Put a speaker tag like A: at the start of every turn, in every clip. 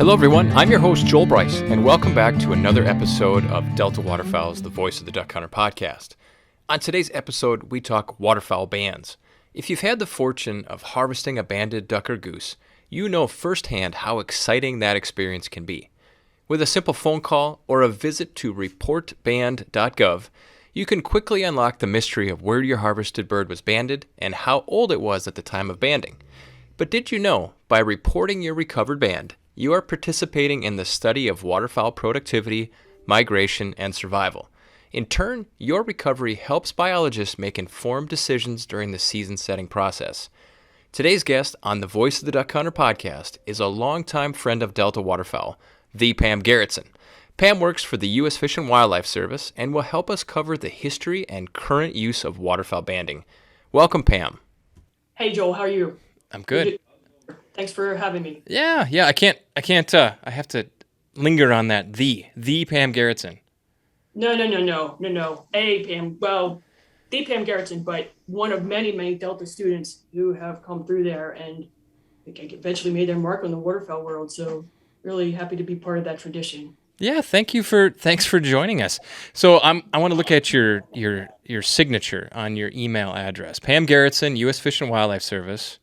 A: Hello everyone, I'm your host Joel Bryce, and welcome back to another episode of Delta Waterfowl's The Voice of the Duck Hunter podcast. On today's episode, we talk waterfowl bands. If you've had the fortune of harvesting a banded duck or goose, you know firsthand how exciting that experience can be. With a simple phone call or a visit to reportband.gov, you can quickly unlock the mystery of where your harvested bird was banded and how old it was at the time of banding. But did you know, by reporting your recovered band, you are participating in the study of waterfowl productivity, migration, and survival. In turn, your recovery helps biologists make informed decisions during the season-setting process. Today's guest on the Voice of the Duck Hunter podcast is a longtime friend of Delta Waterfowl, the Pam Garrettson. Pam works for the U.S. Fish and Wildlife Service and will help us cover the history and current use of waterfowl banding. Welcome, Pam.
B: Hey, Joel, how are you?
A: I'm good.
B: Thanks for having me.
A: Yeah, I have to linger on that. The Pam Garrettson.
B: No. Hey, Pam. Well, the Pam Garrettson, but one of many Delta students who have come through there and eventually made their mark on the waterfowl world. So really happy to be part of that tradition.
A: Yeah, thanks for joining us. So I want to look at your signature on your email address. Pam Garrettson, U.S. Fish and Wildlife Service,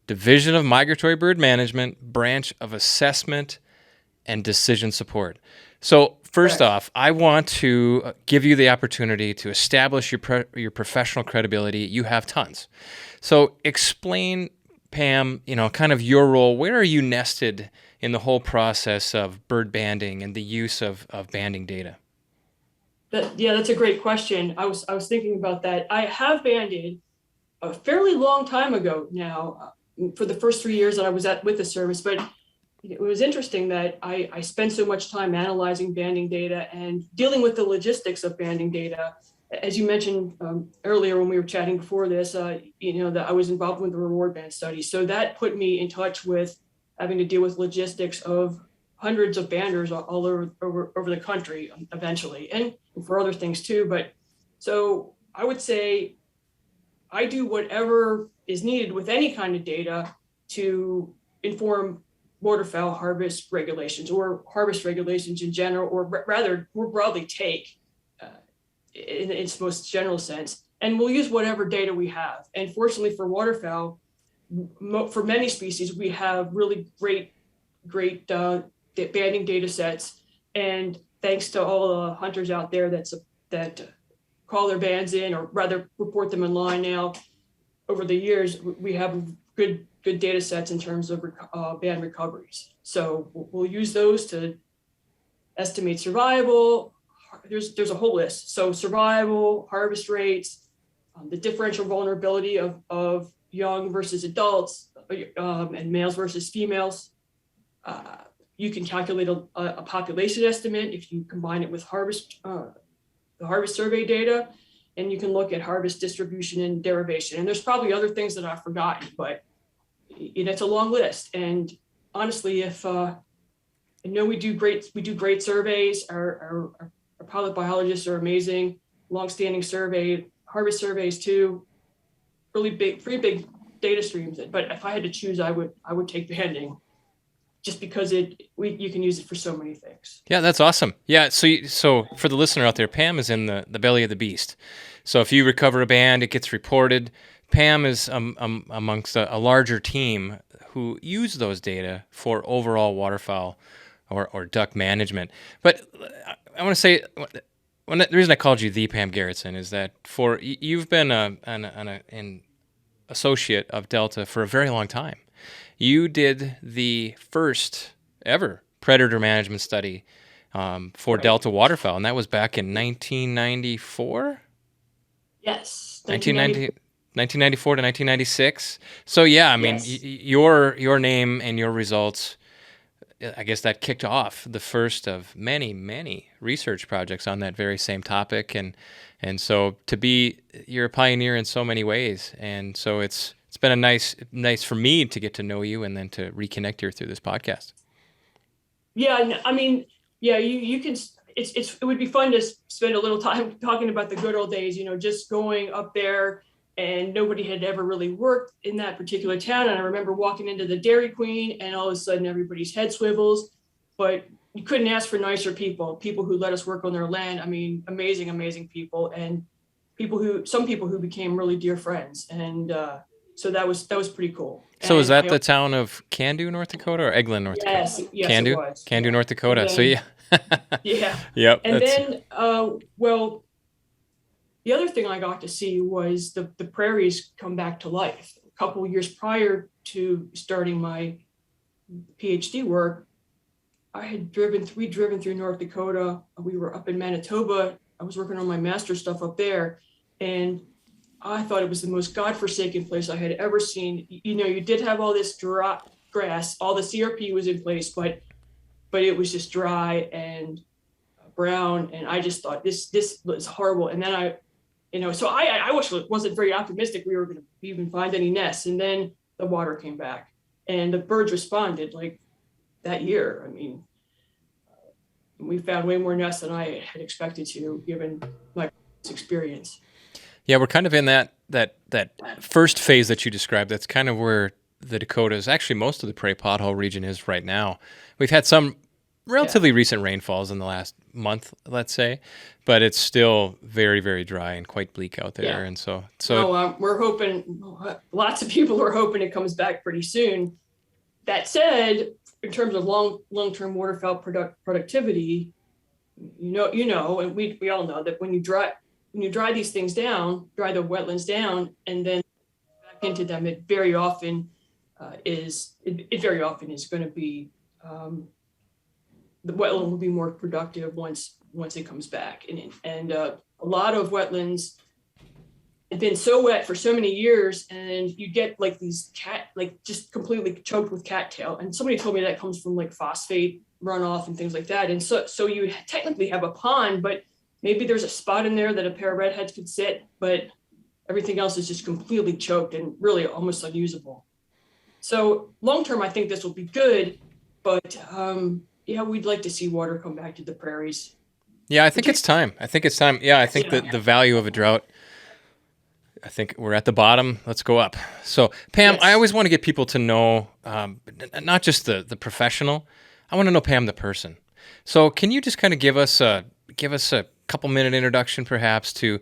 A: Division of Migratory Bird Management, Branch of Assessment and Decision Support. So first off, I want to give you the opportunity to establish your professional credibility. You have tons. So explain, Pam, kind of your role. Where are you nested in the whole process of bird banding and the use of banding data?
B: That's a great question. I was thinking about that. I have banded a fairly long time ago now, for the first 3 years that I was with the service, but it was interesting that I spent so much time analyzing banding data and dealing with the logistics of banding data. As you mentioned earlier when we were chatting before this, that I was involved with the reward band study. So that put me in touch with having to deal with logistics of hundreds of banders all over the country eventually, and for other things too. But so I would say I do whatever is needed with any kind of data to inform waterfowl harvest regulations or harvest regulations in general, or rather more broadly take in its most general sense. And we'll use whatever data we have. And fortunately for waterfowl, for many species, we have really great banding data sets. And thanks to all the hunters out there that call their bands in, or rather report them online now, over the years, we have good data sets in terms of band recoveries. So we'll use those to estimate survival. There's a whole list. So survival, harvest rates, the differential vulnerability of young versus adults, and males versus females. You can calculate a population estimate if you combine it with the harvest survey data, and you can look at harvest distribution and derivation. And there's probably other things that I've forgotten, but it's a long list. And honestly, if I know we do great surveys. Our pilot biologists are amazing. Long-standing harvest surveys too. Pretty big data streams. But if I had to choose, I would take banding, just because you can use it for so many things.
A: Yeah, that's awesome. Yeah, so for the listener out there, Pam is in the belly of the beast. So if you recover a band, it gets reported. Pam is amongst a larger team who use those data for overall waterfowl or duck management. But I want to say, the reason I called you the Pam Garrettson is that you've been an associate of Delta for a very long time. You did the first ever predator management study for Delta Waterfowl, and that was back in 1994?
B: Yes.
A: 1994 to 1996. So yeah, I mean,
B: Yes.
A: Your name and your results, I guess that kicked off the first of many research projects on that very same topic, and so you're a pioneer in so many ways, and so it's been a nice for me to get to know you and then to reconnect here through this podcast.
B: Yeah, I mean, yeah, you can. It would be fun to spend a little time talking about the good old days. Just going up there and nobody had ever really worked in that particular town. And I remember walking into the Dairy Queen, and all of a sudden everybody's head swivels. But you couldn't ask for nicer people who let us work on their land. I mean, amazing, amazing people, and some people who became really dear friends. And so that was pretty cool.
A: So is
B: And
A: that the town of Candu, North Dakota, or Eglin, North Dakota?
B: yes, it
A: Candu?
B: was.
A: Candu,
B: Yeah.
A: North Dakota.
B: And
A: So
B: then,
A: yeah.
B: yeah.
A: Yep.
B: And then, well, the other thing I got to see was the prairies come back to life. A couple of years prior to starting my PhD work, I had driven through North Dakota. We were up in Manitoba. I was working on my master's stuff up there, and I thought it was the most godforsaken place I had ever seen. You know, you did have all this dry grass, all the CRP was in place, but it was just dry and brown, and I just thought this was horrible. And then so I wasn't very optimistic we were going to even find any nests. And then the water came back, and the birds responded like that year. I mean, we found way more nests than I had expected to, given my experience.
A: Yeah, we're kind of in that first phase that you described. That's kind of where the Dakotas, actually most of the prairie pothole region is right now. We've had some relatively recent rainfalls in the last month, let's say, but it's still very, very dry and quite bleak out there.
B: Yeah.
A: And so
B: we're hoping, lots of people are hoping it comes back pretty soon. That said, in terms of long-term waterfowl productivity, you know, and we all know that when you dry these things down, dry the wetlands down, and then back into them, it very often is going to be the wetland will be more productive once it comes back. And a lot of wetlands have been so wet for so many years, and you get like these just completely choked with cattail. And somebody told me that comes from like phosphate runoff and things like that. And so you technically have a pond, but maybe there's a spot in there that a pair of redheads could sit, but everything else is just completely choked and really almost unusable. So long term, I think this will be good, but we'd like to see water come back to the prairies.
A: Yeah, I think it's time. Yeah, I think that the value of a drought, I think we're at the bottom. Let's go up. So, Pam, yes. I always want to get people to know, not just the professional. I want to know Pam, the person. So, can you just kind of give us a couple-minute introduction, perhaps, to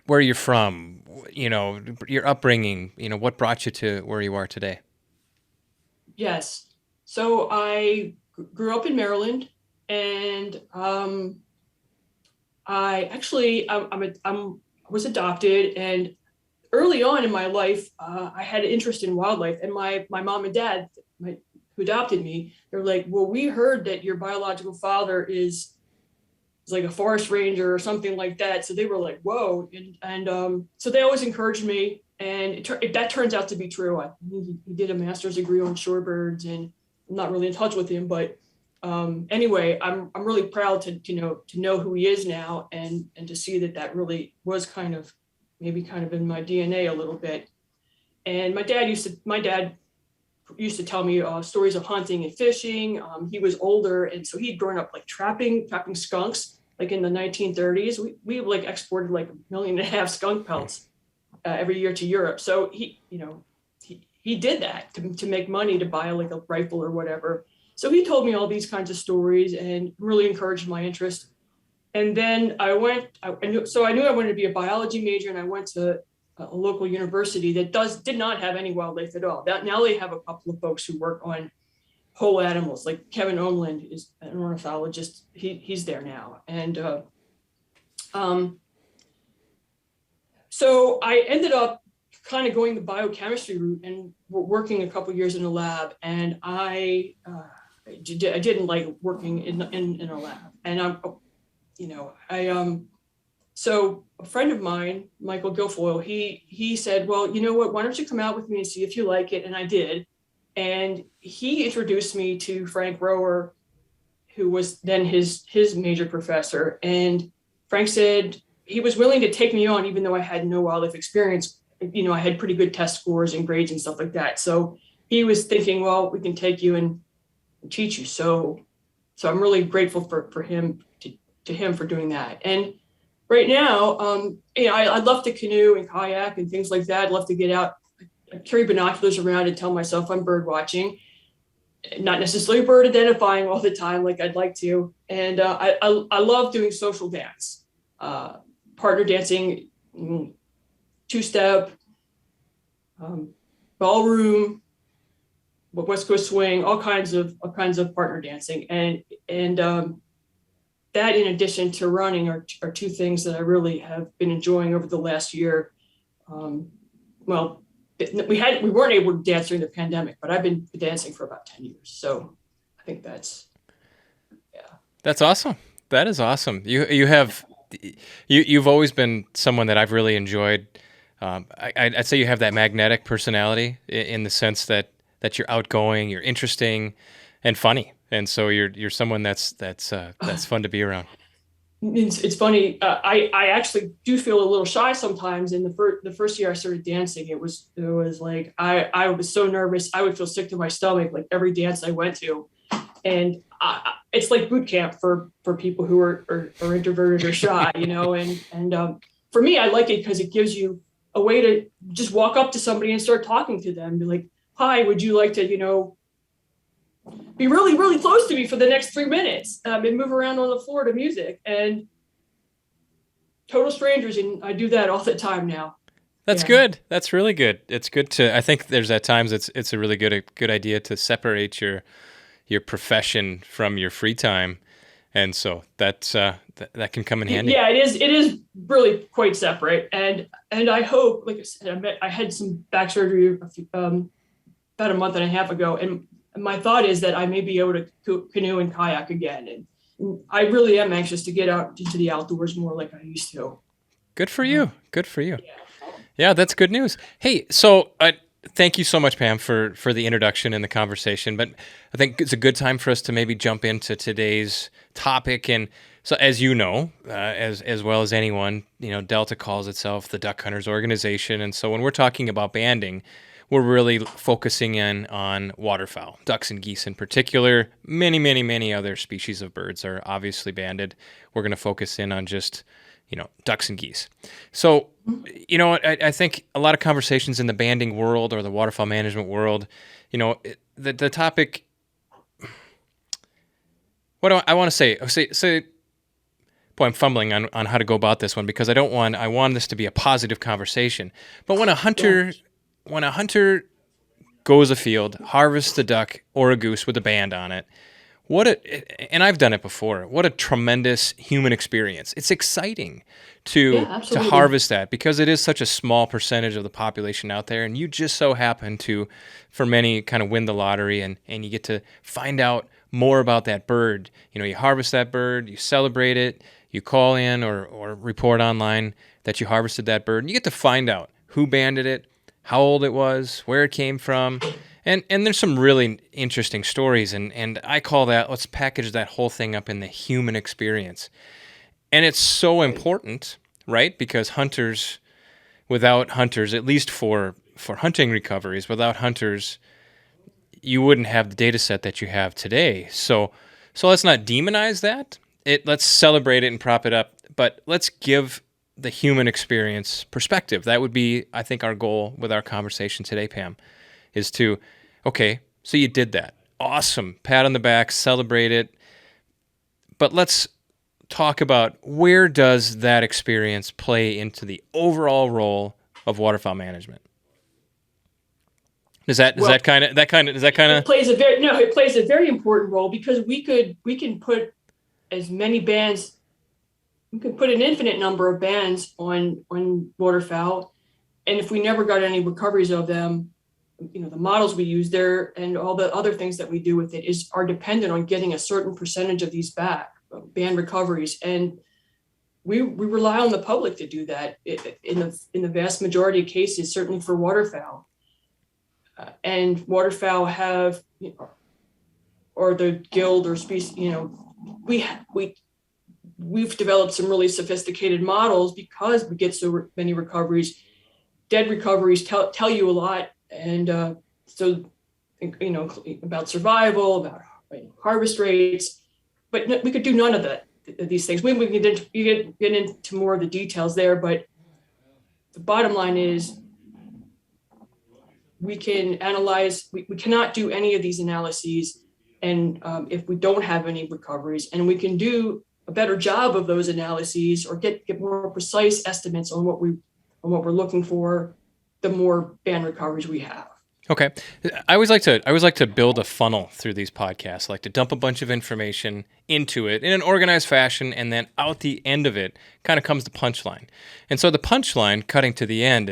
A: where you're from, you know, your upbringing, you know, what brought you to where you are today?
B: Yes. So I grew up in Maryland, and I was adopted, and early on in my life, I had an interest in wildlife, and my mom and dad, who adopted me, they're like, well, we heard that your biological father is like a forest ranger or something like that. So they were like, whoa. And so they always encouraged me, and that turns out to be true. He did a master's degree on shorebirds, and I'm not really in touch with him, but anyway, I'm really proud to know who he is now, and to see that really was kind of in my DNA a little bit. And my dad used to tell me stories of hunting and fishing. He was older, and so he'd grown up like trapping skunks. Like in the 1930s, we like exported like 1.5 million skunk pelts every year to Europe. So he did that to make money to buy like a rifle or whatever. So he told me all these kinds of stories and really encouraged my interest. And then I knew I wanted to be a biology major, and I went to a local university that did not have any wildlife at all. Now they have a couple of folks who work on whole animals, like Kevin Omland is an ornithologist. He's there now. And so I ended up kind of going the biochemistry route and working a couple of years in a lab. And I didn't like working in a lab. And so a friend of mine, Michael Guilfoyle, he said, well, you know what, why don't you come out with me and see if you like it? And I did. And he introduced me to Frank Rower, who was then his major professor. And Frank said he was willing to take me on, even though I had no wildlife experience. You know, I had pretty good test scores and grades and stuff like that. So he was thinking, well, we can take you and teach you. So I'm really grateful for him for doing that. And right now, I love to canoe and kayak and things like that. I'd love to get out. I carry binoculars around and tell myself I'm bird watching, not necessarily bird identifying all the time like I'd like to. And I love doing social dance, partner dancing, two-step, ballroom, West Coast swing, all kinds of partner dancing, and that, in addition to running, are two things that I really have been enjoying over the last year. Well, we weren't able to dance during the pandemic, but I've been dancing for about 10 years. So I think that's
A: awesome. That is awesome. You've always been someone that I've really enjoyed. I'd say you have that magnetic personality in the sense that you're outgoing, you're interesting, and funny, and so you're someone that's fun to be around.
B: It's funny. I actually do feel a little shy sometimes. In the first year I started dancing, it was like I was so nervous. I would feel sick to my stomach like every dance I went to, and it's like boot camp for people who are introverted or shy, And for me, I like it because it gives you a way to just walk up to somebody and start talking to them. Be like, "Hi, would you like to, be really, really close to me for the next 3 minutes and move around on the floor to music?" And total strangers, and I do that all the time now.
A: That's good. That's really good. It's good I think there's at times it's a really good idea to separate your profession from your free time, and so that can come in handy.
B: Yeah, it is really quite separate, and I hope, like I said, I had some back surgery about a month and a half ago, and my thought is that I may be able to canoe and kayak again, and I really am anxious to get out into the outdoors more like I used to.
A: Good for you. Good for you. Yeah, that's good news. Hey, so thank you so much, Pam, for the introduction and the conversation. But I think it's a good time for us to maybe jump into today's topic. And so, as you know, as well as anyone, Delta calls itself the Duck Hunters Organization. And so when we're talking about banding, we're really focusing in on waterfowl, ducks and geese in particular. Many, many, many other species of birds are obviously banded. We're going to focus in on just, ducks and geese. So, I think a lot of conversations in the banding world or the waterfowl management world, the topic, what do I want to say? Boy, I'm fumbling on how to go about this one because I want this to be a positive conversation. But when a hunter goes afield, harvests a duck or a goose with a band on it, and I've done it before, what a tremendous human experience. It's exciting to harvest that because it is such a small percentage of the population out there, and you just so happen to, for many, kind of win the lottery, and you get to find out more about that bird. You harvest that bird, you celebrate it, you call in or report online that you harvested that bird, and you get to find out who banded it, how old it was, where it came from, and there's some really interesting stories, and I call that, let's package that whole thing up in the human experience. And it's so important, right? Because without hunters, at least for hunting recoveries, without hunters, you wouldn't have the data set that you have today. So let's not demonize that. Let's celebrate it and prop it up, but let's give the human experience perspective. That would be, I think, our goal with our conversation today, Pam, is to, okay, so you did that. Awesome. Pat on the back, celebrate it. But let's talk about where does that experience play into the overall role of waterfowl management? It
B: plays a very important role because we can put as many bands. We can put an infinite number of bands on waterfowl, and if we never got any recoveries of them, the models we use there and all the other things that we do with it are dependent on getting a certain percentage of these back, band recoveries, and we rely on the public to do that in the vast majority of cases, certainly for waterfowl. And waterfowl have, or the guild or species, we've developed some really sophisticated models because we get so many recoveries. Dead recoveries tell you a lot, and so about survival, about harvest rates, but we could do none of that these things. We can get into more of the details there, but the bottom line is we can analyze, we cannot do any of these analyses and if we don't have any recoveries, and we can do a better job of those analyses or get more precise estimates on what we're looking for, the more band recoveries we have.
A: Okay. I always like to build a funnel through these podcasts. I like to dump a bunch of information into it in an organized fashion, and then out the end of it kind of comes the punchline. And so the punchline, cutting to the end,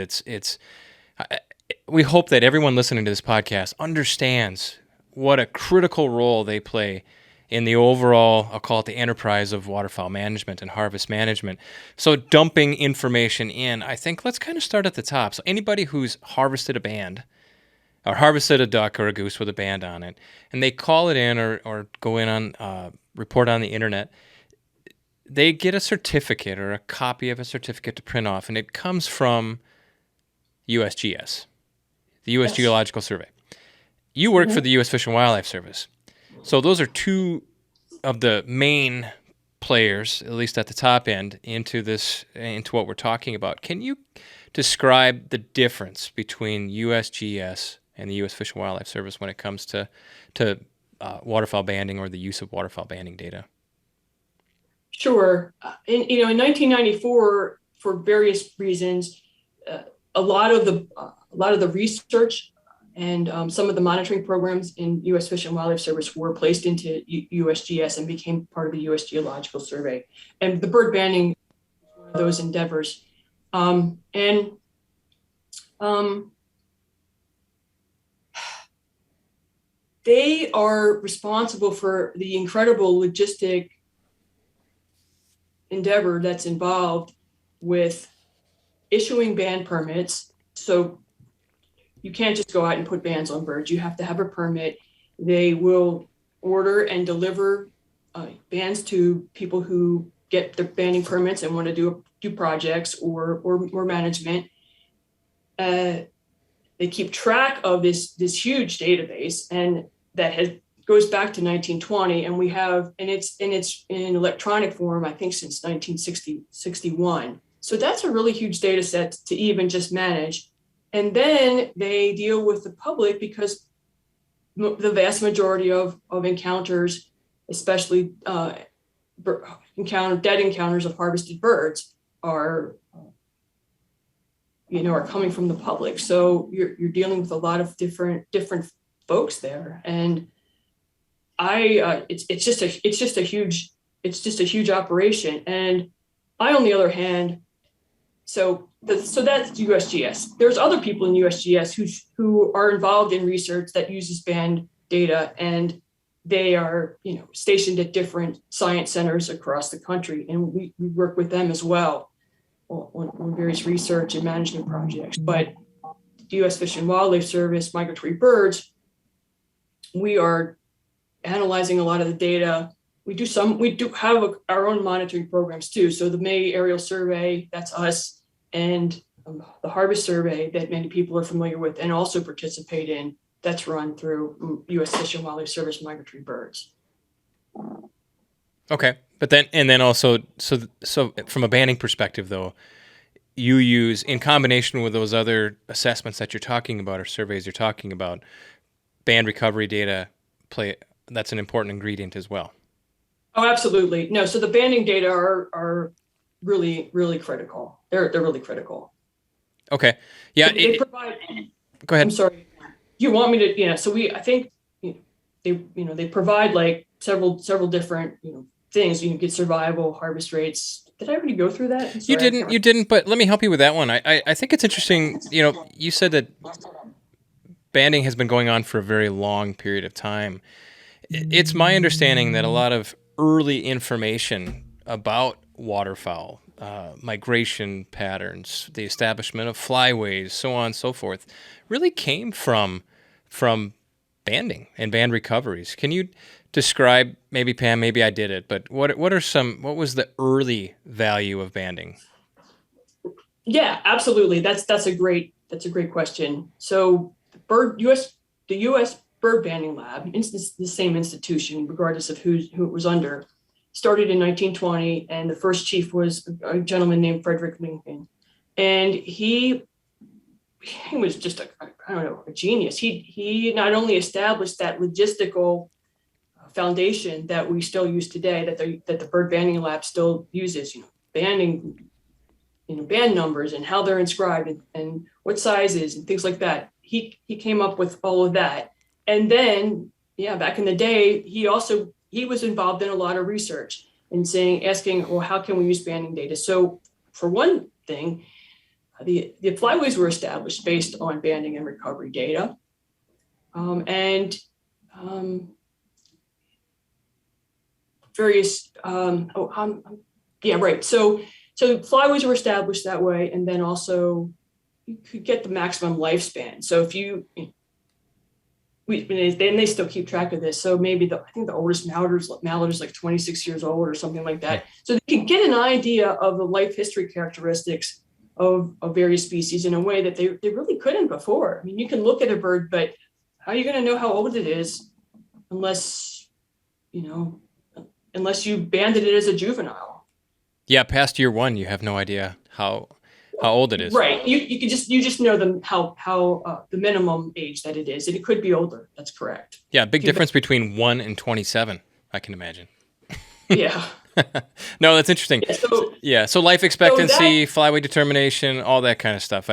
A: we hope that everyone listening to this podcast understands what a critical role they play in the overall, I'll call it the enterprise of waterfowl management and harvest management. So dumping information in, I think let's kind of start at the top. So anybody who's harvested a band or harvested a duck or a goose with a band on it, and they call it in or go in on report on the internet, they get a certificate or a copy of a certificate to print off, and it comes from USGS, the U.S.
B: Yes.
A: Geological Survey. You work for the U.S. Fish and Wildlife Service. So those are two of the main players, at least at the top end, into what we're talking about. Can you describe the difference between USGS and the U.S. Fish and Wildlife Service when it comes to waterfowl banding or the use of waterfowl banding data?
B: Sure. In 1994, for various reasons, a lot of the research and some of the monitoring programs in U.S. Fish and Wildlife Service were placed into USGS and became part of the U.S. Geological Survey. And the bird banding is one of those endeavors. They are responsible for the incredible logistic endeavor that's involved with issuing band permits. So you can't just go out and put bands on birds. You have to have a permit. They will order and deliver bands to people who get their banding permits and want to do projects or management. They keep track of this huge database, and that goes back to 1920, and we have, and it's in electronic form, I think, since 1961. So that's a really huge data set to even just manage. And then they deal with the public because the vast majority of encounters, especially dead encounters of harvested birds, are coming from the public. So you're dealing with a lot of different folks there, and it's just a huge operation. And I, on the other hand, so that's USGS. There's other people in USGS who are involved in research that uses band data, and they are stationed at different science centers across the country, and we work with them as well on various research and management projects. But the U.S. Fish and Wildlife Service, migratory birds, we are analyzing a lot of the data. We do have our own monitoring programs too. So the May Aerial Survey, that's us, and the Harvest Survey that many people are familiar with and also participate in, that's run through U.S. Fish and Wildlife Service migratory birds.
A: Okay, but then also, so from a banding perspective, though, you use, in combination with those other assessments that you're talking about or surveys you're talking about, band recovery data that's an important ingredient as well.
B: Oh, absolutely. No, so the banding data are really, really critical. They're really critical.
A: Okay. Yeah.
B: They provide.
A: Go ahead.
B: I'm sorry. You want me to? So I think they provide like several different things. You can get survival, harvest rates. Did I already go through that?
A: You didn't. But let me help you with that one. I think it's interesting. You said that banding has been going on for a very long period of time. It's my understanding that a lot of early information about waterfowl, migration patterns, the establishment of flyways, so on and so forth, really came from banding and band recoveries. Can you describe, maybe Pam, maybe I did it, but what was the early value of banding?
B: Yeah, absolutely. That's a great question. So the U.S. Bird Banding Lab, the same institution, regardless of who it was under, started in 1920, and the first chief was a gentleman named Frederick Lincoln. And he was just a genius. He not only established that logistical foundation that we still use today, that the bird banding lab still uses, banding, band numbers and how they're inscribed and what sizes and things like that. He came up with all of that. And then, back in the day, he was involved in a lot of research and asking, well, how can we use banding data? So for one thing, the flyways were established based on banding and recovery data. Various, right. So flyways were established that way. And then also you could get the maximum lifespan. So if they still keep track of this. So maybe I think the oldest mallard is like 26 years old or something like that. So they can get an idea of the life history characteristics of various species in a way that they really couldn't before. I mean, you can look at a bird, but how are you going to know how old it is unless you banded it as a juvenile?
A: Yeah, past year 1, you have no idea how old it is.
B: Right. You just know how the minimum age that it is, and it could be older. That's correct.
A: Yeah, big difference between 1 and 27, I can imagine.
B: Yeah.
A: No, that's interesting. So life expectancy, flyway determination, all that kind of stuff.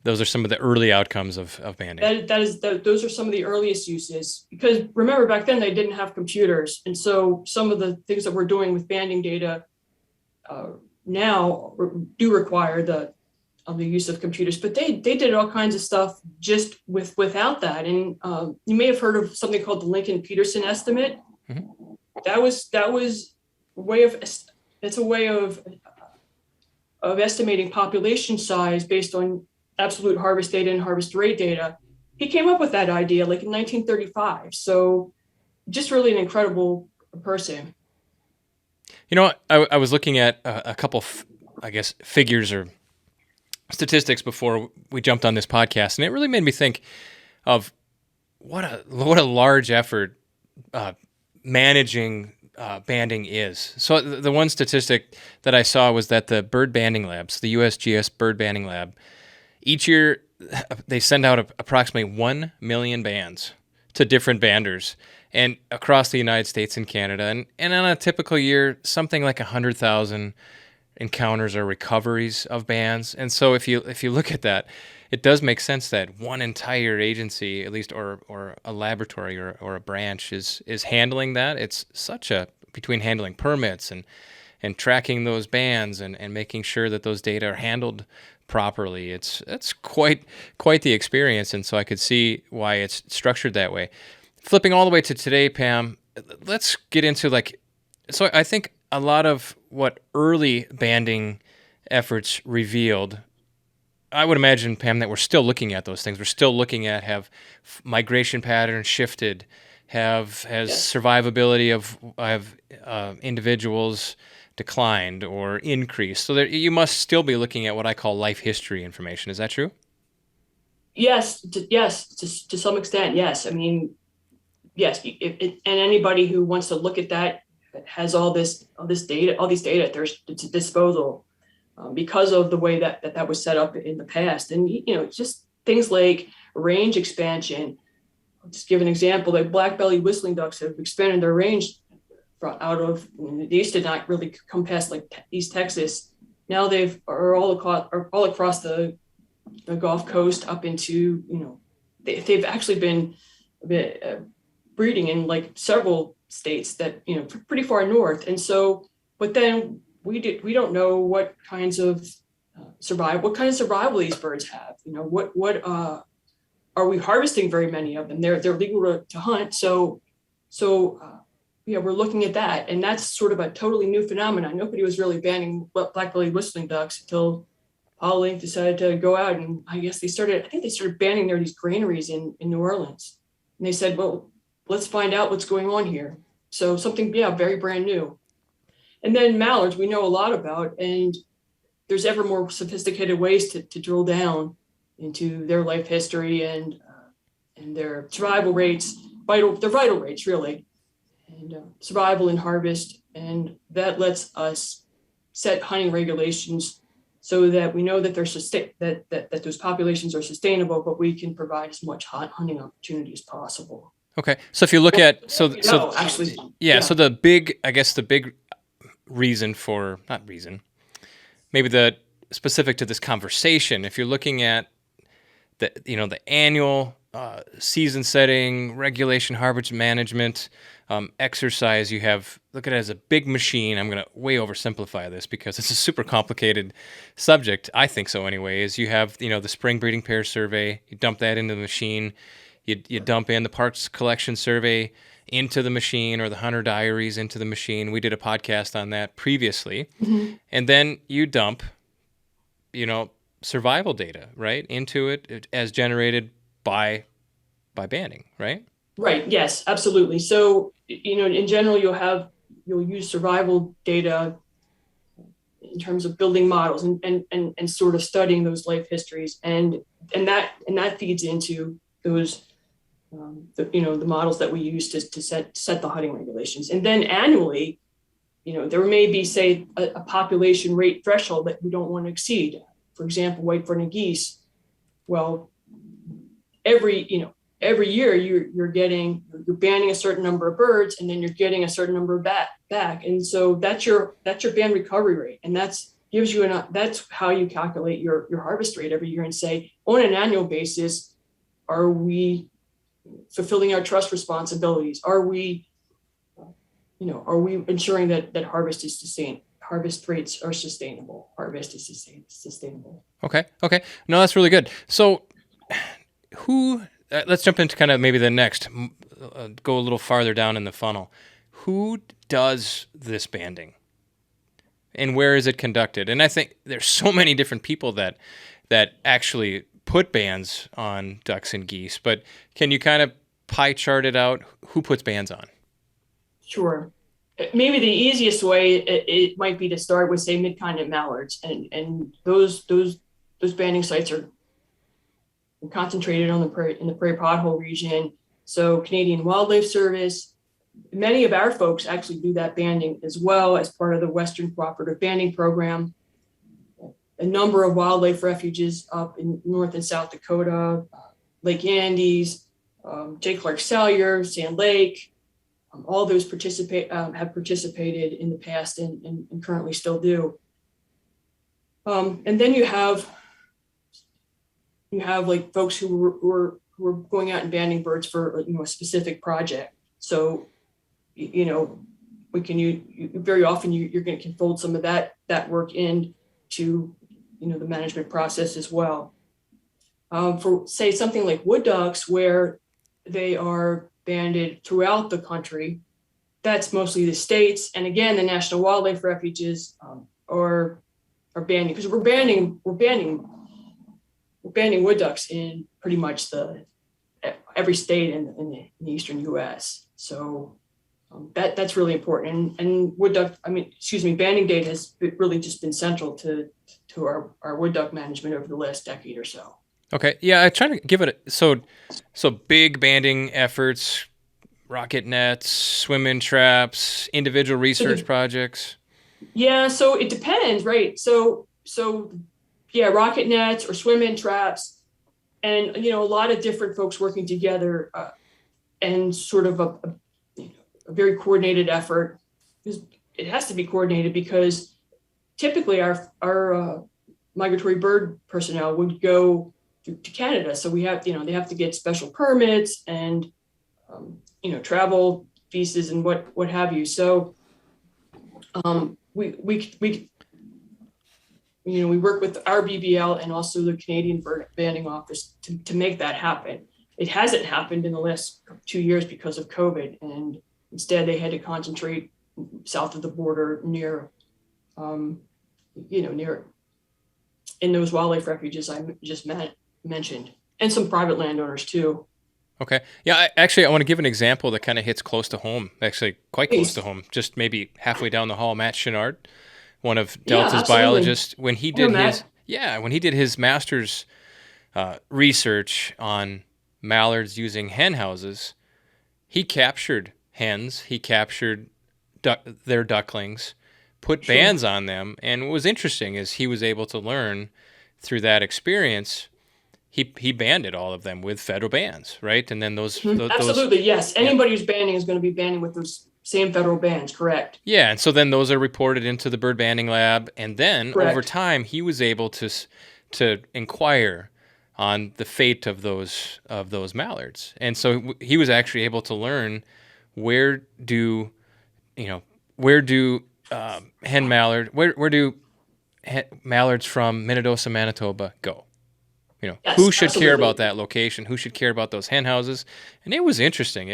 A: Those are some of the early outcomes of banding.
B: Those are some of the earliest uses, because remember back then they didn't have computers, and so some of the things that we're doing with banding data now do require the use of computers. But they did all kinds of stuff just without that. And you may have heard of something called the Lincoln-Peterson estimate. Mm-hmm. That was a way of estimating population size based on absolute harvest data and harvest rate data. He came up with that idea like in 1935. So just really an incredible person.
A: I was looking at a couple, figures or statistics before we jumped on this podcast, and it really made me think of what a large effort managing banding is. So the one statistic that I saw was that the bird banding labs, the USGS bird banding lab, each year they send out approximately 1 million bands to different banders and across the United States and Canada. And on a typical year, something like 100,000 encounters or recoveries of bands. And so if you look at that, it does make sense that one entire agency, at least, or a laboratory or a branch is handling that. It's between handling permits and tracking those bands and making sure that those data are handled properly. It's quite the experience, and so I could see why it's structured that way. Flipping all the way to today, Pam, let's get into so I think a lot of what early banding efforts revealed, I would imagine, Pam, that we're still looking at those things. We're still looking at have migration patterns shifted, has survivability of individuals declined or increased. So you must still be looking at what I call life history information. Is that true?
B: Yes, to some extent, yes. I mean, yes, and anybody who wants to look at that has all these data at their disposal because of the way that was set up in the past. And just things like range expansion. I'll just give an example. Like black-bellied whistling ducks have expanded their range out of, they used to not really come past like East Texas. Now are all across the Gulf Coast up into, they've actually been breeding in like several states that, pretty far north. And so, but then we don't know what kinds of survival these birds have. What are we harvesting very many of them? They're legal to hunt. So we're looking at that, and that's sort of a totally new phenomenon. Nobody was really banning black-bellied whistling ducks until Paul Link decided to go out, and I think they started banning these granaries in New Orleans. And they said, well, let's find out what's going on here. So something, very brand new. And then mallards, we know a lot about, and there's ever more sophisticated ways to drill down into their life history and their survival rates, their vital rates, really. survival and harvest, and that lets us set hunting regulations so that we know that that those populations are sustainable, but we can provide as much hunting opportunity as possible.
A: Okay. So if you look at
B: Actually,
A: so the big reason for not reason, maybe the specific to this conversation, if you're looking at the annual season setting, regulation, harvest management, exercise, you have, look at it as a big machine. I'm going to way oversimplify this because it's a super complicated subject. I think so anyway, is you have, the spring breeding pair survey, you dump that into the machine, you dump in the parts collection survey into the machine, or the hunter diaries into the machine. We did a podcast on that previously.
B: Mm-hmm.
A: And then you dump, survival data, right, into it as generated by banding, right?
B: Right. Yes, absolutely. So, in general, you'll use survival data in terms of building models and sort of studying those life histories, and that feeds into those the models that we use to set the hunting regulations. And then annually, there may be, say, a population rate threshold that we don't want to exceed. For example, white-fronted geese. Well, every year you're banning a certain number of birds, and then you're getting a certain number of back, and so that's your band recovery rate, and that's how you calculate your harvest rate every year and say, on an annual basis, are we fulfilling our trust responsibilities? Are we ensuring that harvest is sustained? Harvest rates are sustainable. Harvest is sustainable.
A: Okay. No, that's really good. So, let's jump into kind of maybe the next, go a little farther down in the funnel. Who does this banding, and where is it conducted? And I think there's so many different people that actually put bands on ducks and geese, but can you kind of pie chart it out? Who puts bands on?
B: Sure. Maybe the easiest way it might be to start with, say, mid-continent mallards, and those banding sites are concentrated in the prairie pothole region. So Canadian Wildlife Service, many of our folks actually do that banding as well as part of the Western Cooperative Banding Program. A number of wildlife refuges up in North and South Dakota, Lake Andes, J. Clark Salyer, Sand Lake, all those have participated in the past and currently still do. And then you have like folks who are going out and banding birds for a specific project. So we can very often you're going to fold some of that work into the management process as well. For, say, something like wood ducks, where they are banded throughout the country, that's mostly the states, and again the national wildlife refuges are banding, because we're banding wood ducks in pretty much every state in the eastern U.S. So that's really important, and banding data has really just been central to our wood duck management over the last decade or so.
A: Okay, yeah, I'm trying to give it so big banding efforts, rocket nets, swim-in traps, individual research projects.
B: Yeah, so it depends, right? So yeah, rocket nets or swim-in traps, and a lot of different folks working together, and sort of a very coordinated effort. It has to be coordinated because typically our migratory bird personnel would go to Canada, so we have they have to get special permits and travel visas and what have you. So we work with our BBL and also the Canadian Bird Banding Office to make that happen. It hasn't happened in the last 2 years because of COVID, and instead they had to concentrate south of the border near in those wildlife refuges I just mentioned, and some private landowners too.
A: Okay. Yeah, I want to give an example that kind of his close to home, actually quite close to home, just maybe halfway down the hall. Matt Chenard, one of Delta's biologists, when he did his master's research on mallards using hen houses, he captured hens. He captured their ducklings, put
B: Sure.
A: bands on them, and what was interesting is he was able to learn through that experience. He banded all of them with federal bands, right? And then those
B: Absolutely, yes.
A: yeah.
B: Anybody who's banding is going to be banding with those same federal bands, correct?
A: Yeah, and so then those are reported into the bird banding lab, and then
B: Correct.
A: over time he was able to inquire on the fate of those mallards, and so he was actually able to learn where do hen mallard where do mallards from Minnedosa, Manitoba go?
B: Yes,
A: Who should care
B: absolutely.
A: about that location? Who should care about those hen houses? And it was interesting.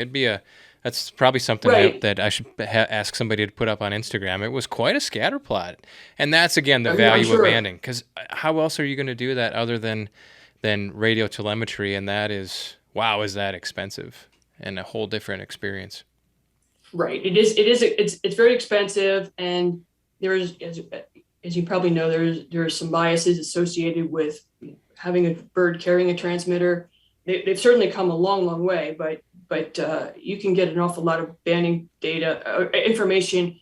A: That's probably something
B: Right.
A: that I should ask somebody to put up on Instagram. It was quite a scatter plot. And that's, again, the
B: I'm
A: value
B: sure.
A: of banding. Because how else are you going to do that other than radio telemetry? And that is, wow, is that expensive and a whole different experience.
B: Right. It's very expensive, and there is, as you probably know, there are some biases associated with having a bird carrying a transmitter. They've certainly come a long way, but you can get an awful lot of banding data information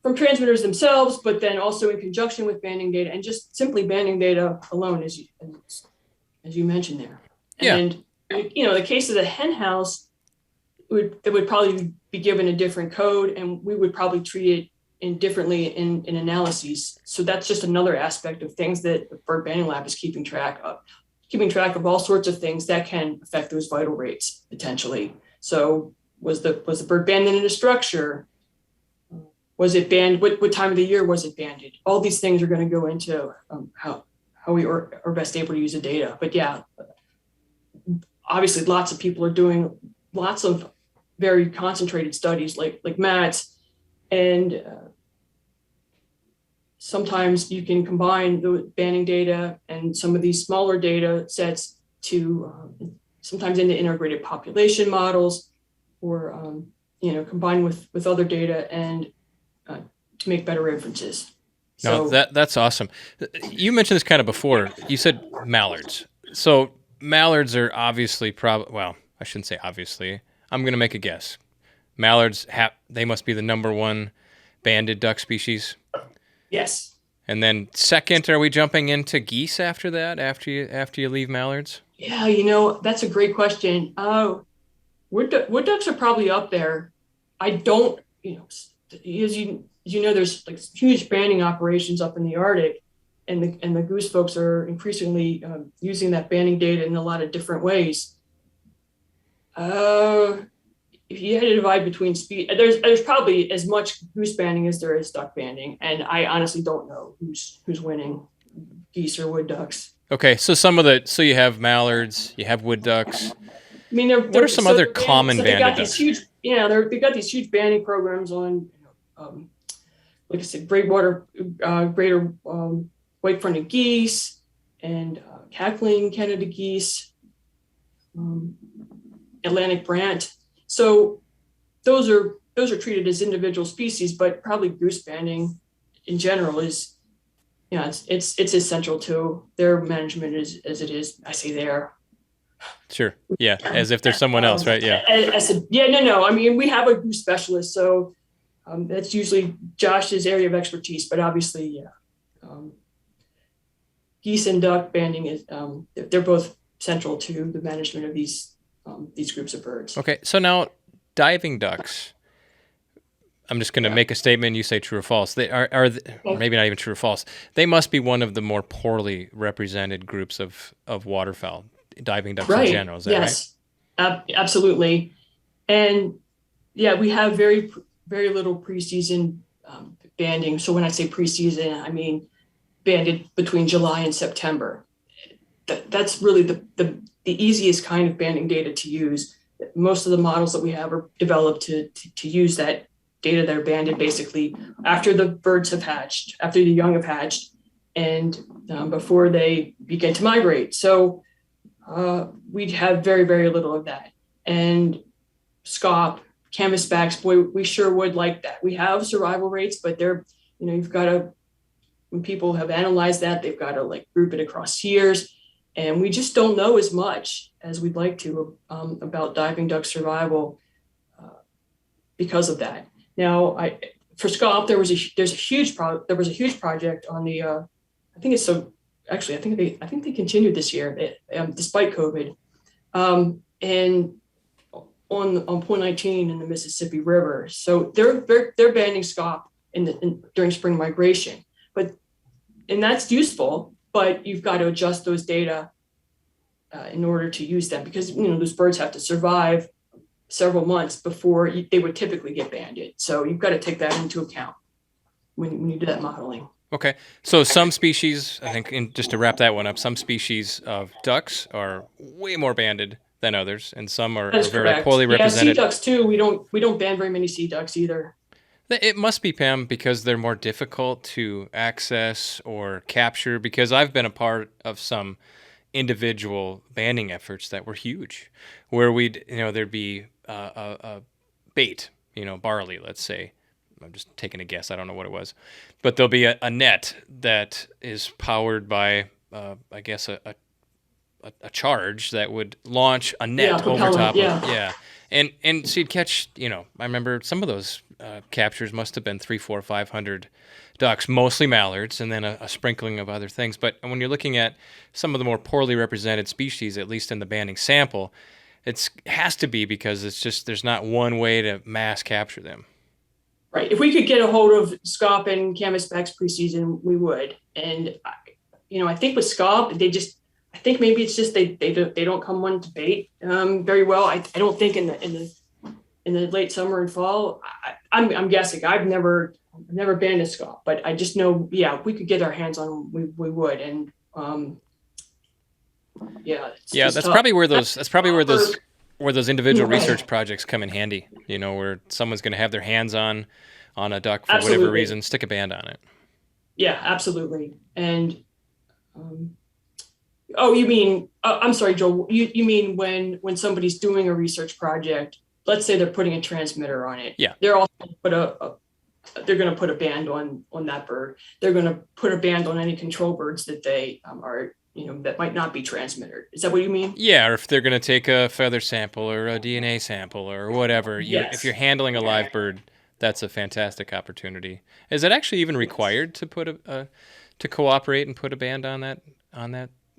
B: from transmitters themselves, but then also in conjunction with banding data, and just simply banding data alone, as you mentioned there.
A: Yeah.
B: And the case of the hen house, it would probably be given a different code, and we would probably treat it differently in analyses. So that's just another aspect of things that the bird banding lab is keeping track of all sorts of things that can affect those vital rates potentially. So was the bird banded in a structure? Was it banned? What time of the year was it banded? All these things are going to go into how we are best able to use the data. But yeah, obviously lots of people are doing lots of very concentrated studies like Matt's, and sometimes you can combine the banding data and some of these smaller data sets to sometimes into integrated population models, or combine with other data and to make better inferences.
A: No, that's awesome. You mentioned this kind of before. You said mallards. So mallards are obviously well, I shouldn't say obviously. I'm going to make a guess. Mallards they must be the number one banded duck species.
B: Yes.
A: And then second, are we jumping into geese after that? After you leave mallards?
B: Yeah, that's a great question. Wood ducks are probably up there. I don't, as you know, there's like huge banding operations up in the Arctic, and the goose folks are increasingly using that banding data in a lot of different ways. If you had to divide between speed, there's probably as much goose banding as there is duck banding, and I honestly don't know who's winning, geese or wood ducks.
A: Okay, so you have mallards, you have wood ducks.
B: I mean,
A: what are some other common banded ducks?
B: They've got these huge banding programs on, like I said, greater white-fronted geese and cackling Canada geese, Atlantic brant. So those are treated as individual species, but probably goose banding in general is, it's essential to their management as it is. I say there.
A: Sure. Yeah. As if there's someone else, right? Yeah.
B: I said, no. I mean, we have a goose specialist, so that's usually Josh's area of expertise. But obviously, geese and duck banding is they're both central to the management of these groups of birds.
A: Okay. So now diving ducks. I'm just going to make a statement. You say true or false. They are maybe not even true or false. They must be one of the more poorly represented groups of waterfowl, diving ducks in general. Is that
B: yes. Right? Absolutely. And yeah, we have very, very little preseason banding. So when I say preseason, I mean banded between July and September. That's really the easiest kind of banding data to use. Most of the models that we have are developed to use that data that are banded basically after the birds have hatched, after the young have hatched, and before they begin to migrate. So we'd have very, very little of that. And scaup, canvasbacks, boy, we sure would like that. We have survival rates, but they're, you've got to, when people have analyzed that, they've got to like group it across years. And we just don't know as much as we'd like to about diving duck survival. because of that. Now, for scaup, there was a huge project on the I think it's so actually I think they continued this year despite COVID, and on point 19 in the Mississippi River. So they're banding scaup during spring migration, and that's useful, but you've got to adjust those data in order to use them, because those birds have to survive several months before they would typically get banded. So you've got to take that into account when you do that modeling.
A: Okay. So some species, I think, and just to wrap that one up, some species of ducks are way more banded than others, and some are very poorly represented.
B: Yeah, sea ducks too. We don't band very many sea ducks either.
A: It must be, Pam, because they're more difficult to access or capture, because I've been a part of some individual banding efforts that were huge, where there'd be a bait, barley, let's say. I'm just taking a guess. I don't know what it was. But there'll be a net that is powered by, I guess, a charge that would launch a net over top of it. Yeah. And so you'd catch, I remember some of those captures must have been 300, 400, 500 ducks, mostly mallards, and then a sprinkling of other things. But when you're looking at some of the more poorly represented species, at least in the banding sample, it has to be because there's not one way to mass capture them.
B: Right. If we could get a hold of scaup and canvasbacks preseason, we would. And I think with scaup, I think maybe it's just they don't come on to bait very well. I don't think in the late summer and fall. I'm guessing. I've never banned a scaup, but I just know, if we could get our hands on them, we would. And
A: that's probably where those individual research projects come in handy. Where someone's going to have their hands on a duck for whatever reason, stick a band on it.
B: Yeah, absolutely. And you mean? I'm sorry, Joel. You mean when somebody's doing a research project? Let's say they're putting a transmitter on it.
A: Yeah.
B: They're also they're going to put a band on that bird. They're going to put a band on any control birds that they are. That might not be transmitted. Is that what you mean?
A: Yeah, or if they're going to take a feather sample or a DNA sample or whatever.
B: Yes.
A: If you're handling a live bird, that's a fantastic opportunity. Is it actually even required to put to cooperate and put a band on that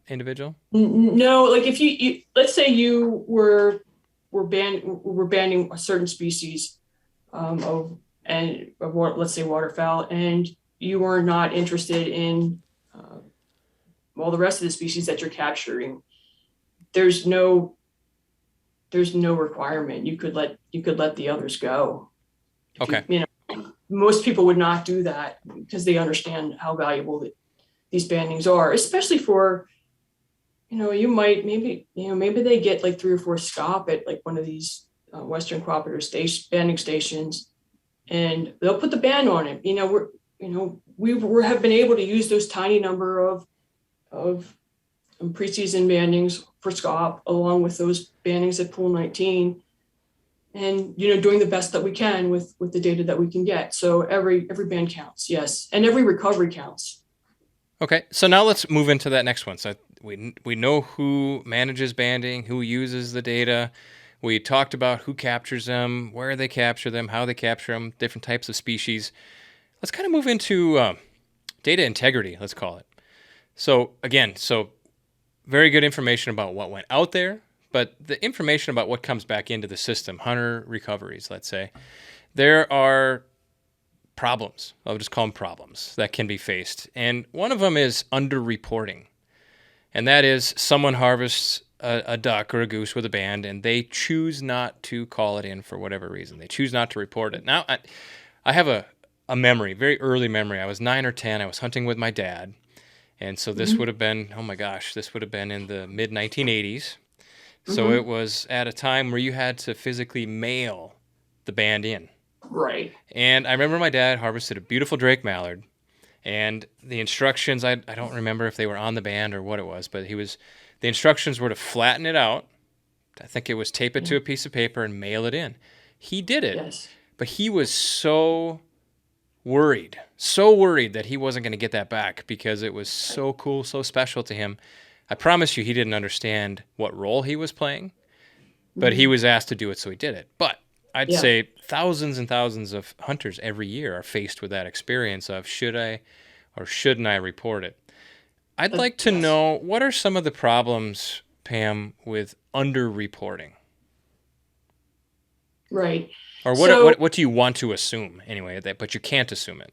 A: individual?
B: No, like if you let's say you were banning a certain species let's say waterfowl, and you were not interested in all the rest of the species that you're capturing, there's no requirement. You could let the others go.
A: Okay.
B: Most people would not do that because they understand how valuable these bandings are, especially for, maybe they get like 3 or 4 scaup at like one of these Western cooperative banding stations, and they'll put the band on it. We have been able to use those tiny number of preseason bandings for scaup along with those bandings at pool 19, and doing the best that we can with the data that we can get. So every band counts, yes, and every recovery counts.
A: Okay, so now let's move into that next one. So we know who manages banding, who uses the data. We talked about who captures them, where they capture them, how they capture them, different types of species. Let's kind of move into data integrity, let's call it. So again, very good information about what went out there, but the information about what comes back into the system, hunter recoveries, let's say, there are problems. I'll just call them problems that can be faced. And one of them is underreporting. And that is someone harvests a duck or a goose with a band, and they choose not to call it in for whatever reason. They choose not to report it. Now, I have a memory, very early memory. I was 9 or 10. I was hunting with my dad. And so this would have been, this would have been in the mid-1980s. So it was at a time where you had to physically mail the band in.
B: Right.
A: And I remember my dad harvested a beautiful Drake mallard. And the instructions, I don't remember if they were on the band or what it was, but the instructions were to flatten it out. I think it was tape it to a piece of paper and mail it in. He did it.
B: Yes.
A: But he was so worried that he wasn't going to get that back because it was so cool, so special to him. I promise you he didn't understand what role he was playing, but he was asked to do it, so he did it. But I'd
B: Yeah,
A: say thousands and thousands of hunters every year are faced with that experience of should I or shouldn't I report it? I'd like to
B: yes,
A: know what are some of the problems, Pam, with underreporting?
B: right.
A: Or
B: So
A: what do you want to assume anyway, but you can't assume it?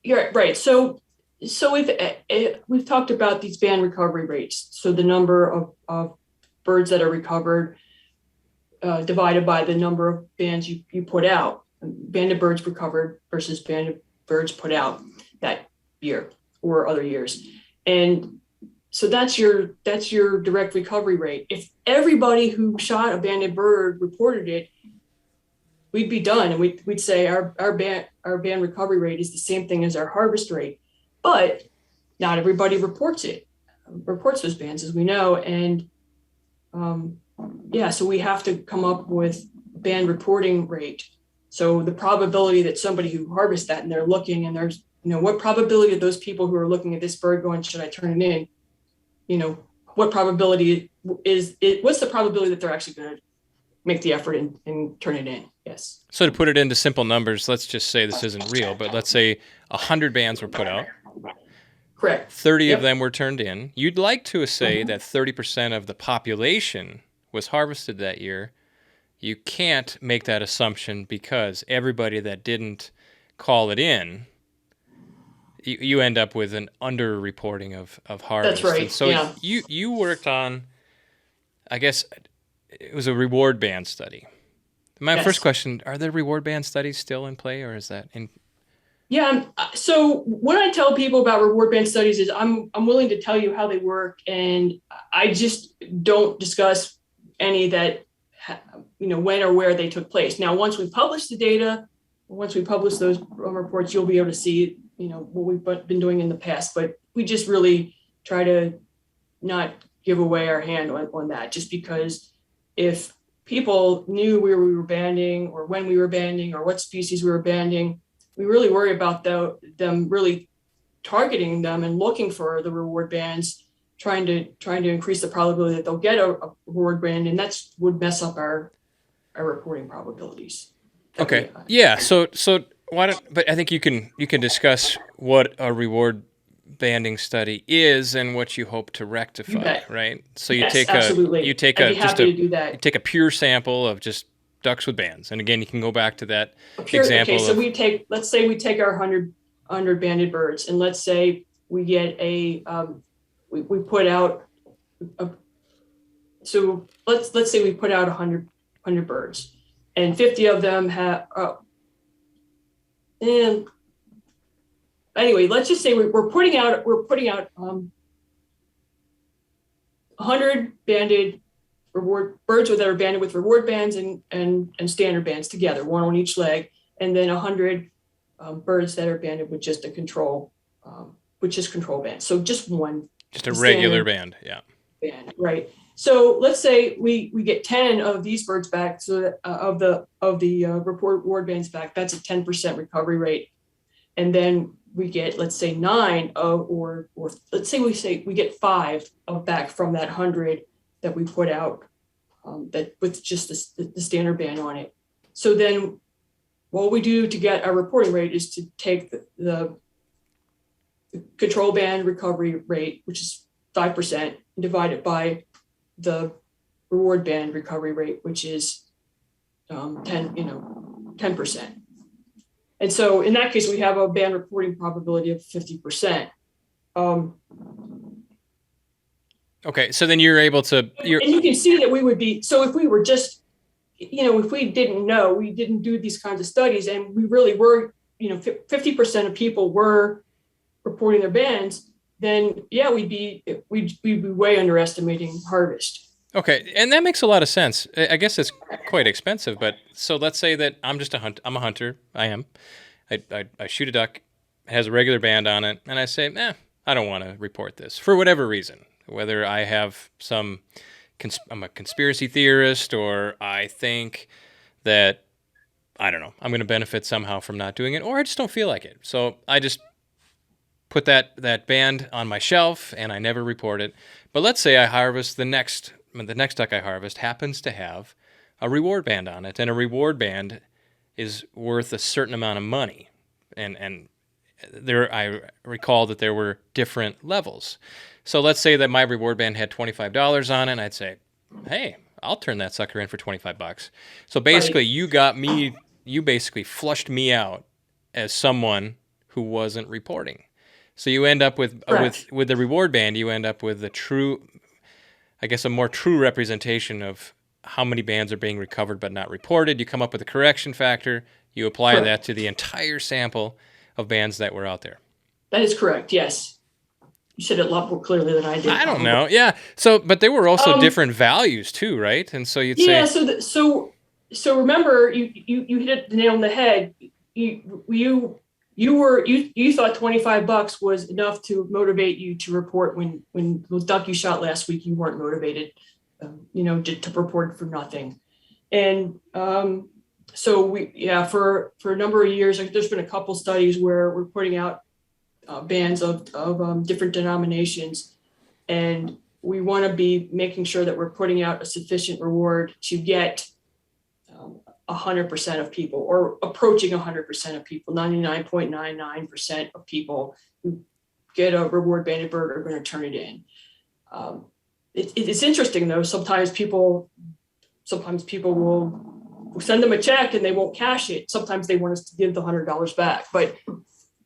B: you're right. So we've talked about these band recovery rates. So the number of birds that are recovered divided by the number of bands you put out. Banded birds recovered versus banded birds put out that year or other years. And so that's your direct recovery rate. If everybody who shot a banded bird reported it, we'd be done, and we'd say our band recovery rate is the same thing as our harvest rate. But not everybody reports those bands, as we know, and so we have to come up with a band reporting rate. So the probability that somebody who harvests that and they're looking and there's, what probability of those people who are looking at this bird going, should I turn it in? What probability is it? What's the probability that they're actually going to make the effort and turn it in? Yes.
A: So to put it into simple numbers, let's just say this isn't real, but let's say 100 bands were put out.
B: Correct.
A: 30
B: Yep.
A: of them were turned in. You'd like to say that 30% of the population was harvested that year. You can't make that assumption because everybody that didn't call it in, you end up with an under-reporting of harvest.
B: That's right.
A: And so
B: Yeah.
A: you worked on, I guess, it was a reward band study. My first question, are there reward band studies still in play, or is that in?
B: Yeah. So what I tell people about reward band studies is I'm willing to tell you how they work, and I just don't discuss any that when or where they took place. Now, once we publish the data, once we publish those reports, you'll be able to see what we've been doing in the past. But we just really try to not give away our hand on that, just because if people knew where we were banding or when we were banding or what species we were banding, we really worry about them really targeting them and looking for the reward bands, trying to increase the probability that they'll get a reward band, and that would mess up our reporting probabilities.
A: Okay. Yeah. So why don't? But I think you can discuss what a reward banding study is and what you hope to rectify, right? So you take
B: absolutely.
A: you take
B: I'd
A: a
B: be happy to do that.
A: you take a pure sample of just ducks with bands, and again, you can go back to that
B: example. Okay, so
A: of,
B: let's say we take our 100 banded birds, and let's say we get we put out so let's say we put out 100 birds, and 50 of them have and anyway, let's just say we're putting out 100 banded reward birds that are banded with reward bands and standard bands together, one on each leg, and then 100 birds that are banded with just a control, which is control band. So just
A: a regular band, yeah.
B: Band, right. So let's say we get 10 of these birds back, so that, of the reward bands back. That's a 10% recovery rate, and then we get, let's say, 9 or let's say we get 5 back from that 100 that we put out, that with just the standard band on it. So then what we do to get our reporting rate is to take the control band recovery rate, which is 5%, and divide it by the reward band recovery rate, which is 10%. And so in that case, we have a band reporting probability of 50%.
A: Okay, so then you're able to...
B: And you can see that we would be... So if we were just, if we didn't know, we didn't do these kinds of studies, and we really were, 50% of people were reporting their bands, then yeah, we'd be way underestimating harvest.
A: Okay, and that makes a lot of sense. I guess it's quite expensive, but so let's say that I'm a hunter. I am. I shoot a duck, it has a regular band on it, and I say, I don't want to report this for whatever reason. Whether I have I'm a conspiracy theorist, or I think that, I don't know, I'm going to benefit somehow from not doing it, or I just don't feel like it. So I just put that band on my shelf and I never report it. But let's say I harvest the next duck I harvest happens to have a reward band on it, and a reward band is worth a certain amount of money. And there, I recall that there were different levels. So let's say that my reward band had $25 on it, and I'd say, hey, I'll turn that sucker in for $25. So basically,
B: Right.
A: you basically flushed me out as someone who wasn't reporting. So you end up with
B: Correct.
A: with the reward band, you end up with a true, I guess, a more true representation of how many bands are being recovered but not reported. You come up with a correction factor. You apply that
B: Correct.
A: to the entire sample of bands that were out there.
B: That is correct. Yes. You said it a lot more clearly than I did,
A: I don't
B: probably.
A: know. Yeah. So, but there were also
B: Um,
A: different values too, right? And so you'd
B: yeah.
A: say,
B: So remember, you hit it the nail on the head. You thought $25 was enough to motivate you to report when the duck you shot last week, you weren't motivated, to report for nothing. And so for a number of years, like, there's been a couple studies where we're putting out bands of different denominations, and we want to be making sure that we're putting out a sufficient reward to get 100% of people, or approaching 100% of people. 99.99% of people who get a reward banded bird are going to turn it in. It's interesting though. Sometimes people will send them a check and they won't cash it. Sometimes they want us to give the $100 back,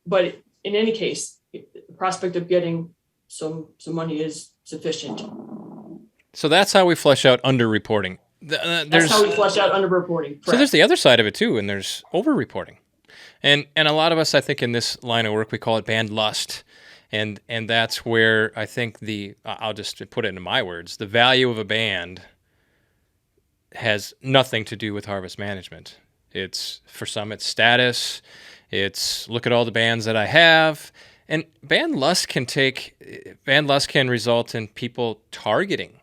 B: but in any case, the prospect of getting some money is sufficient.
A: so that's how we flesh out underreporting.
B: That's how we flush out underreporting.
A: So there's
B: Correct.
A: the other side of it too, and there's overreporting. And a lot of us, I think, in this line of work, we call it band lust. And that's where I think I'll just put it into my words, the value of a band has nothing to do with harvest management. It's, for some, it's status. It's, look at all the bands that I have. And band lust can result in people targeting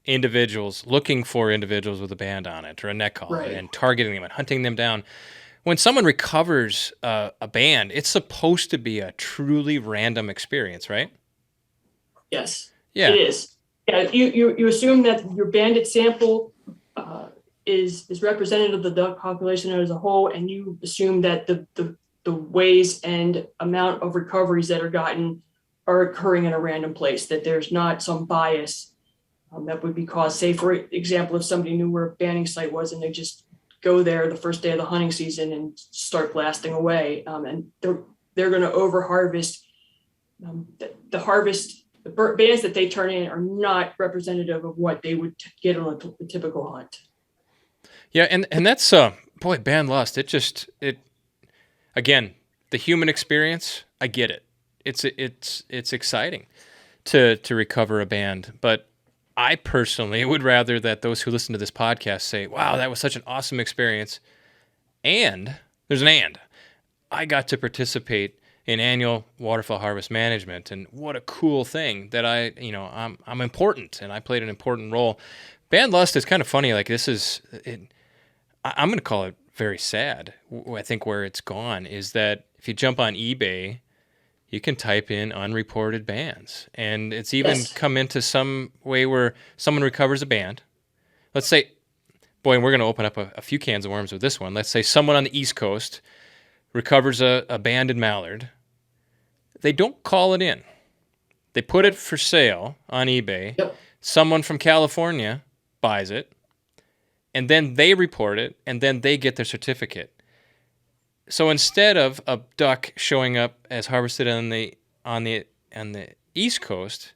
A: individuals, looking for individuals with a band on it or a neck collar,
B: Right.
A: and targeting them and hunting them down. When someone recovers a band, it's supposed to be a truly random experience, right?
B: Yes,
A: Yeah.
B: it is. Yeah, you assume that your banded sample is representative of the duck population as a whole, and you assume that the ways and amount of recoveries that are gotten are occurring in a random place, that there's not some bias that would be caused. Say, for example, if somebody knew where a banding site was and they just go there the first day of the hunting season and start blasting away, and they're going to over harvest. The bands that they turn in are not representative of what they would get on a typical hunt.
A: Yeah, and that's boy, band lust. It again, the human experience. I get it. It's exciting to recover a band, but I personally would rather that those who listen to this podcast say, "Wow, that was such an awesome experience," and there's an and. I got to participate in annual waterfowl harvest management, and what a cool thing that I'm important, and I played an important role. Band lust is kind of funny. Like, this is it, I'm going to call it very sad. I think where it's gone is that if you jump on eBay, you can type in unreported bands. And it's even
B: Yes.
A: come into some way where someone recovers a band. Let's say, boy, and we're going to open up a few cans of worms with this one. Let's say someone on the East Coast recovers a banded mallard. They don't call it in. They put it for sale on eBay.
B: Yep.
A: Someone from California buys it, and then they report it, and then they get their certificate. So instead of a duck showing up as harvested on the East Coast,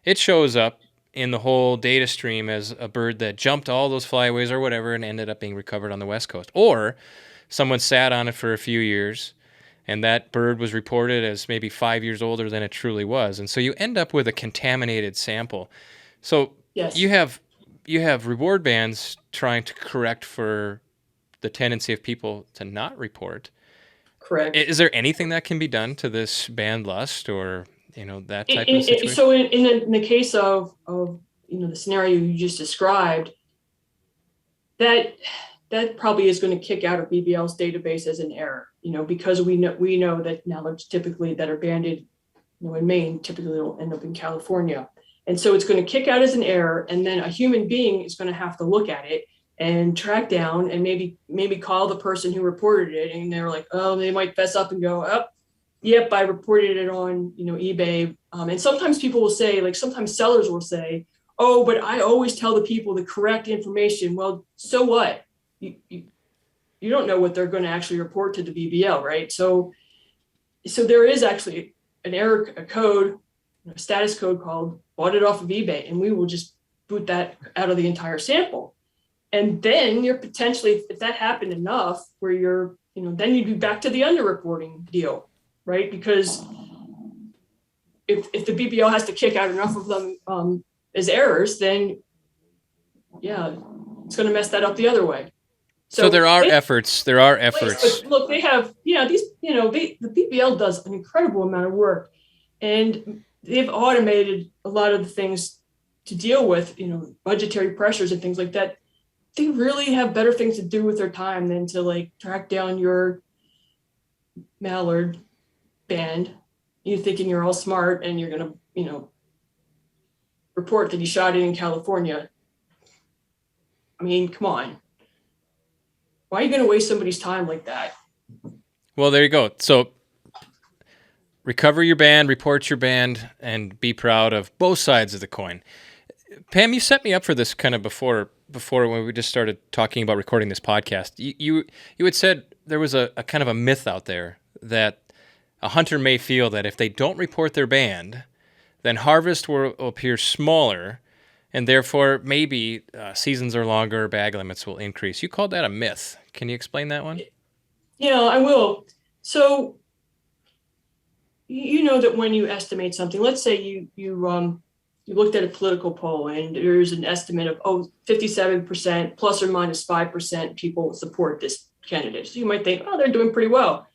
A: it shows up in the whole data stream as a bird that jumped all those flyways or whatever and ended up being recovered on the West Coast. Or someone sat on it for a few years, and that bird was reported as maybe 5 years older than it truly was. And so you end up with a contaminated sample. So
B: Yes.
A: you have reward bands trying to correct for the tendency of people to not report.
B: Correct.
A: Is there anything that can be done to this band lust, or that type of situation?
B: So in the case of the scenario you just described, that probably is going to kick out of BBL's database as an error, because we know that mallards typically that are banded, in Maine, typically will end up in California. And so it's going to kick out as an error, and then a human being is going to have to look at it and track down and maybe call the person who reported it, and they're like, oh, they might fess up and go, oh, yep, I reported it on eBay. And sometimes people will say, like sometimes sellers will say, oh, but I always tell the people the correct information. Well, so what? You don't know what they're going to actually report to the BBL, right? So there is actually a code, a status code called bought it off of eBay, and we will just boot that out of the entire sample. And then you're potentially, if that happened enough where you're, then you'd be back to the underreporting deal, right? Because if the BBL has to kick out enough of them as errors, then yeah, it's going to mess that up the other way.
A: So there are efforts.
B: But look, they have, the BBL does an incredible amount of work, and they've automated a lot of the things to deal with, budgetary pressures and things like that. They really have better things to do with their time than to like track down your mallard band. You're thinking you're all smart and you're going to, report that you shot it in California. I mean, come on. Why are you going to waste somebody's time like that?
A: Well, there you go. So recover your band, report your band, and be proud of both sides of the coin. Pam, you set me up for this kind of before when we just started talking about recording this podcast. You had said there was a kind of a myth out there that a hunter may feel that if they don't report their band, then harvest will appear smaller, and therefore maybe seasons are longer, bag limits will increase. You called that a myth. Can you explain that one?
B: Yeah, I will. So you know that when you estimate something, let's say you looked at a political poll and there's an estimate of 57% plus or minus 5% people support this candidate. So you might think, oh, they're doing pretty well.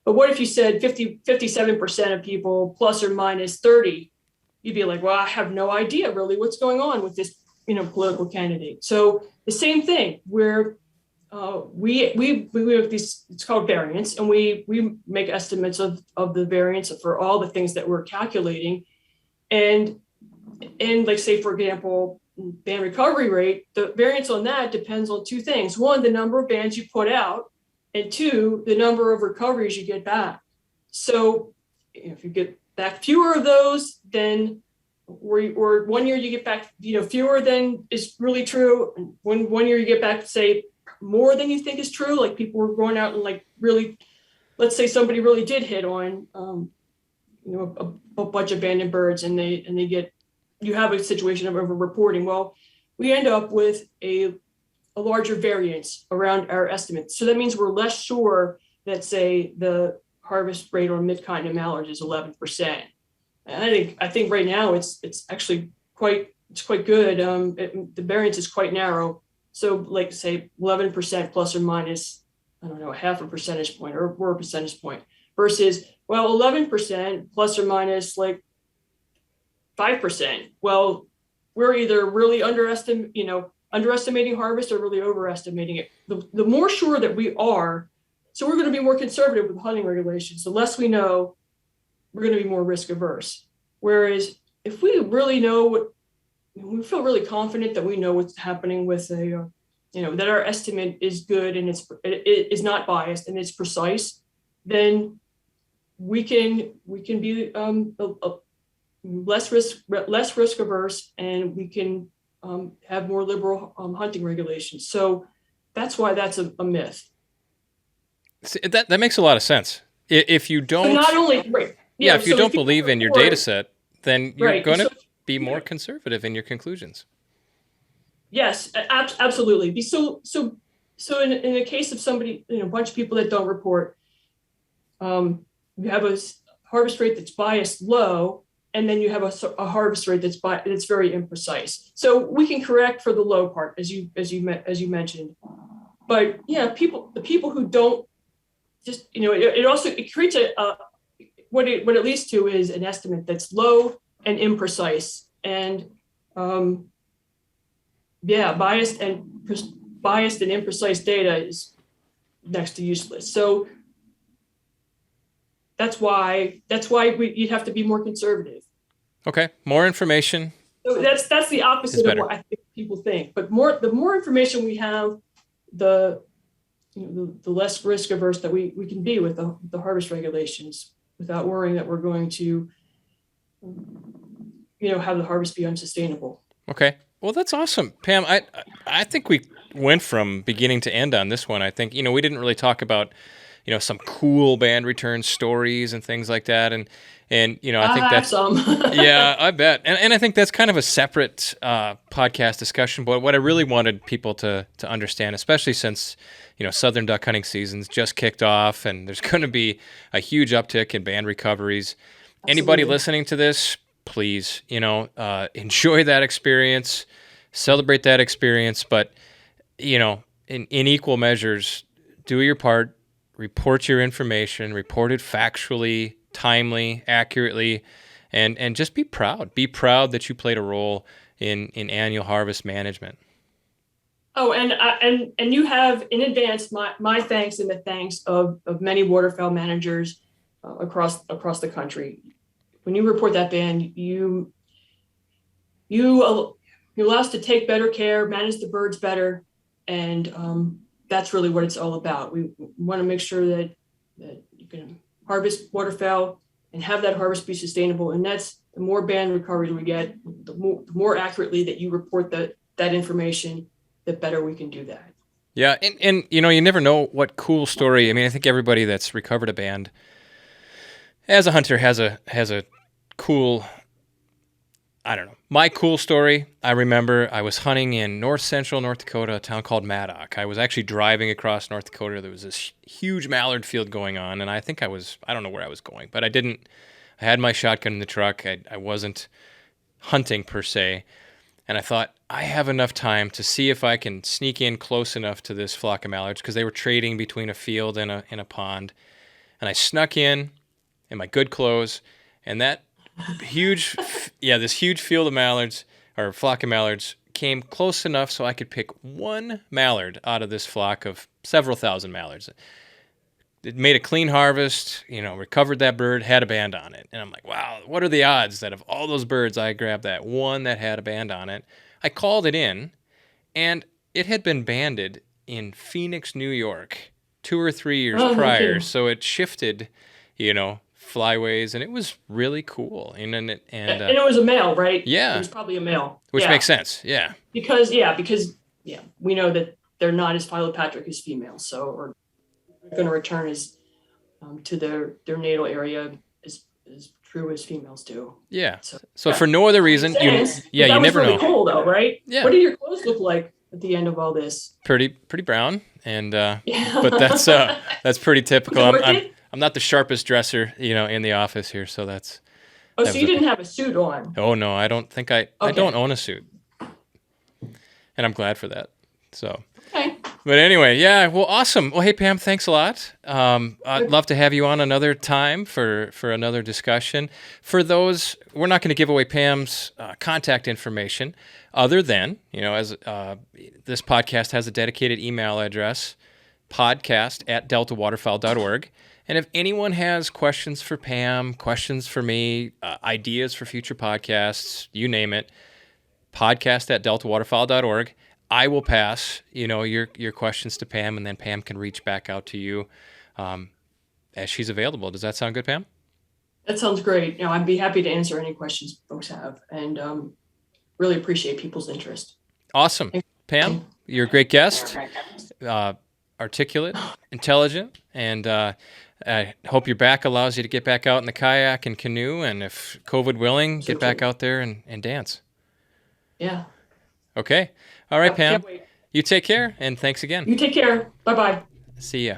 B: But what if you said 57% of people plus or minus 30? You'd be like, well, I have no idea really what's going on with this, political candidate. So the same thing where we have these, it's called variance, and we make estimates of the variance for all the things that we're calculating. And like, say, for example, band recovery rate, the variance on that depends on two things. One, the number of bands you put out, and two, the number of recoveries you get back. So if you get back fewer of those, then or 1 year you get back, fewer than is really true. And one year you get back, say, more than you think is true. Like people were going out and like really, let's say somebody really did hit on, a bunch of abandoned birds, and they get, you have a situation of over-reporting. Well, we end up with a larger variance around our estimates. So that means we're less sure that, say, the harvest rate on mid-continent mallards is 11%. And I think right now it's actually quite good. The variance is quite narrow. So like, say, 11% plus or minus, I don't know, half a percentage point or a percentage point versus, well, 11% plus or minus like 5%. Well, we're either really underestimating harvest or really overestimating it. The more sure that we are, so we're going to be more conservative with hunting regulations. The less we know, we're going to be more risk averse. Whereas if we really know we feel really confident that we know what's happening with that our estimate is good and it is not biased and it's precise, then we can be less risk averse, and we can have more liberal hunting regulations. So that's why that's a myth.
A: That makes a lot of sense. If you don't,
B: so not only right,
A: if you don't believe in your data set, then you're going to be more conservative in your conclusions.
B: Yes, absolutely. So in the case of somebody, a bunch of people that don't report, you have a harvest rate that's biased low, and then you have a harvest rate that's very imprecise. So we can correct for the low part, as you mentioned. But yeah, the people who don't just, it creates what it leads to is an estimate that's low and imprecise, and biased and imprecise data is next to useless. So that's why you'd have to be more conservative.
A: Okay, more information,
B: So that's the opposite of what I think people think. But the more information we have, the less risk averse that we can be with the harvest regulations without worrying that we're going to have the harvest be unsustainable.
A: Okay. Well, that's awesome, Pam. I think we went from beginning to end on this one. I think we didn't really talk about some cool band return stories and things like that, and I think that's
B: some.
A: Yeah, I bet, and I think that's kind of a separate podcast discussion. But what I really wanted people to understand, especially since southern duck hunting season's just kicked off, and there's going to be a huge uptick in band recoveries. Absolutely. Anybody listening to this, please, enjoy that experience, celebrate that experience, but, in equal measures, do your part, report your information, report it factually, timely, accurately, and just be proud. Be proud that you played a role in annual harvest management.
B: Oh, and you have in advance my thanks and the thanks of many waterfowl managers across the country. When you report that band, you allow us to take better care, manage the birds better, and that's really what it's all about. We want to make sure that you can harvest waterfowl and have that harvest be sustainable. And that's the more band recovery we get, the more accurately that you report that information, the better we can do that.
A: Yeah, and you never know what cool story. I mean, I think everybody that's recovered a band as a hunter has a cool, I don't know. My cool story, I remember I was hunting in north central North Dakota, a town called Maddock. I was actually driving across North Dakota. There was this huge mallard field going on, and I don't know where I was going, but I had my shotgun in the truck. I wasn't hunting per se, and I thought, I have enough time to see if I can sneak in close enough to this flock of mallards, because they were trading between a field and a pond, and I snuck in my good clothes, and that this huge field of mallards, or flock of mallards, came close enough so I could pick one mallard out of this flock of several thousand mallards. It made a clean harvest, recovered that bird, had a band on it. And I'm like, wow, what are the odds that of all those birds, I grabbed that one that had a band on it? I called it in, and it had been banded in Phoenix, New York, 2 or 3 years prior. Okay. So it shifted, flyways, and it was really cool. And
B: it was a male, right?
A: Yeah.
B: It was probably a male.
A: Which makes sense, yeah.
B: Because we know that they're not as philopatric as females, so they're going to return to their natal area as true as females do.
A: Yeah. So for no other reason, you never
B: really
A: know.
B: Cool though, right?
A: Yeah.
B: What do your clothes look like at the end of all this?
A: Pretty brown, and but that's pretty typical. I'm not the sharpest dresser, in the office here, so that's.
B: Oh, so you didn't have a suit on?
A: Oh no, I don't think I don't own a suit, and I'm glad for that. So.
B: Okay.
A: But anyway, yeah, well, awesome. Well, hey, Pam, thanks a lot. I'd love to have you on another time for another discussion. For those, we're not going to give away Pam's contact information, other than, as this podcast has a dedicated email address, podcast@deltawaterfowl.org. And if anyone has questions for Pam, questions for me, ideas for future podcasts, you name it, podcast@deltawaterfowl.org. I will pass, your questions to Pam, and then Pam can reach back out to you as she's available. Does that sound good, Pam?
B: That sounds great. I'd be happy to answer any questions folks have, and really appreciate people's interest.
A: Awesome. Pam, you're a great guest, articulate, intelligent, and I hope your back allows you to get back out in the kayak and canoe, and if COVID willing, get back out there and dance.
B: Yeah.
A: Okay. All right, Pam. You take care, and thanks again.
B: You take care. Bye-bye.
A: See ya.